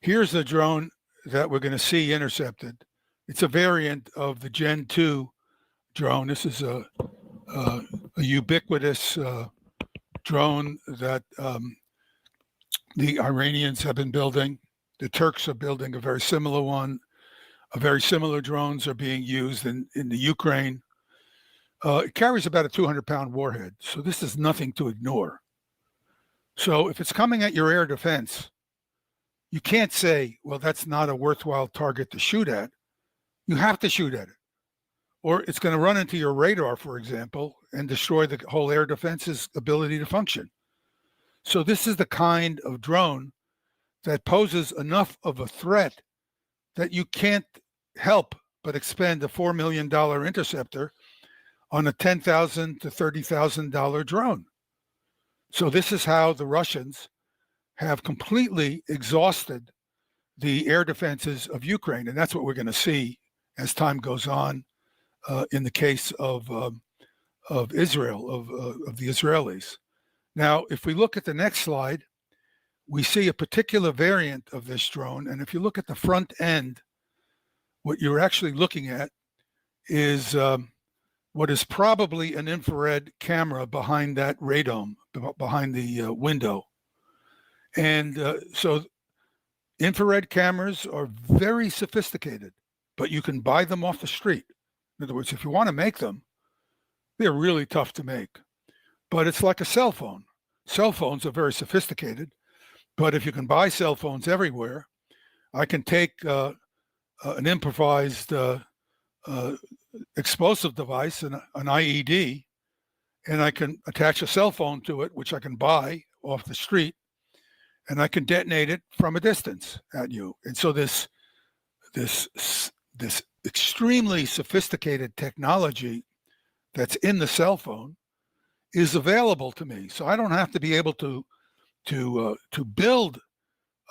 Here's the drone that we're going to see intercepted. It's a variant of the Gen 2 drone. This is a ubiquitous drone that the Iranians have been building. The Turks are building a very similar one. A very similar drones are being used in the Ukraine. It carries about a 200-pound warhead, so this is nothing to ignore. So if it's coming at your air defense, you can't say, well, that's not a worthwhile target to shoot at. You have to shoot at it. Or it's going to run into your radar, for example, and destroy the whole air defense's ability to function. So this is the kind of drone that poses enough of a threat that you can't help but expend a $4 million interceptor on a $10,000 to $30,000 drone. So this is how the Russians have completely exhausted the air defenses of Ukraine. And that's what we're going to see as time goes on in the case of Israel, of the Israelis. Now, if we look at the next slide, we see a particular variant of this drone. And if you look at the front end, what you're actually looking at is what is probably an infrared camera behind that radome, behind the window. And so infrared cameras are very sophisticated, but you can buy them off the street. In other words, if you want to make them, they're really tough to make. But it's like a cell phone. Cell phones are very sophisticated, but if you can buy cell phones everywhere, I can take an improvised explosive device, an IED, and I can attach a cell phone to it, which I can buy off the street, and I can detonate it from a distance at you. And so this extremely sophisticated technology that's in the cell phone is available to me. So I don't have to be able to build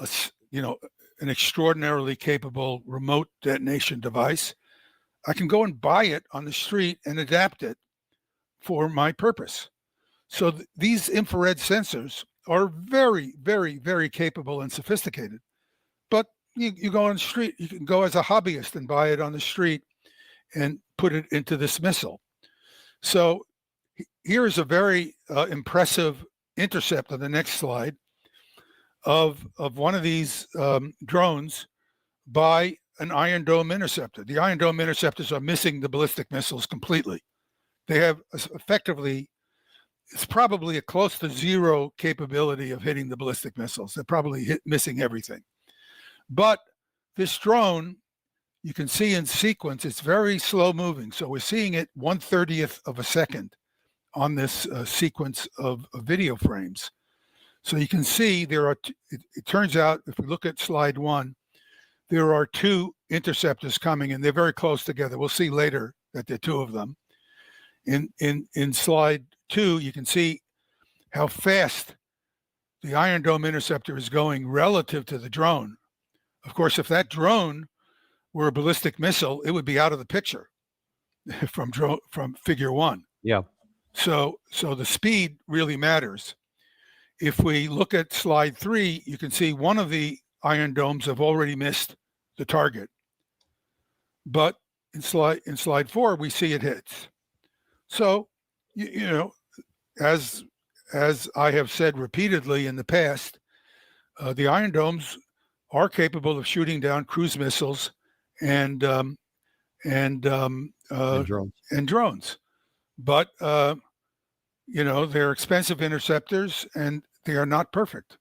an extraordinarily capable remote detonation device. I can go and buy it on the street and adapt it for my purpose. So these infrared sensors are very, very, very capable and sophisticated. But you go on the street, you can go as a hobbyist and buy it on the street and put it into this missile. So here's a very impressive intercept on the next slide of one of these drones by an Iron Dome interceptor. The Iron Dome interceptors are missing the ballistic missiles completely. They have effectively, it's probably a close to zero capability of hitting the ballistic missiles. They're probably missing everything. But this drone, you can see in sequence, it's very slow moving. So we're seeing it 1/30th of a second on this sequence of video frames. So you can see there are, it turns out, if we look at slide 1, there are 2 interceptors coming, and they're very close together. We'll see later that there are 2 of them. In slide 2, you can see how fast the Iron Dome interceptor is going relative to the drone. Of course, if that drone were a ballistic missile, it would be out of the picture from figure 1. Yeah. So the speed really matters. If we look at slide 3, you can see one of the Iron Domes have already missed the target. But in slide 4, we see it hits. So, as I have said repeatedly in the past, the Iron Domes are capable of shooting down cruise missiles and drones. But they're expensive interceptors and they are not perfect.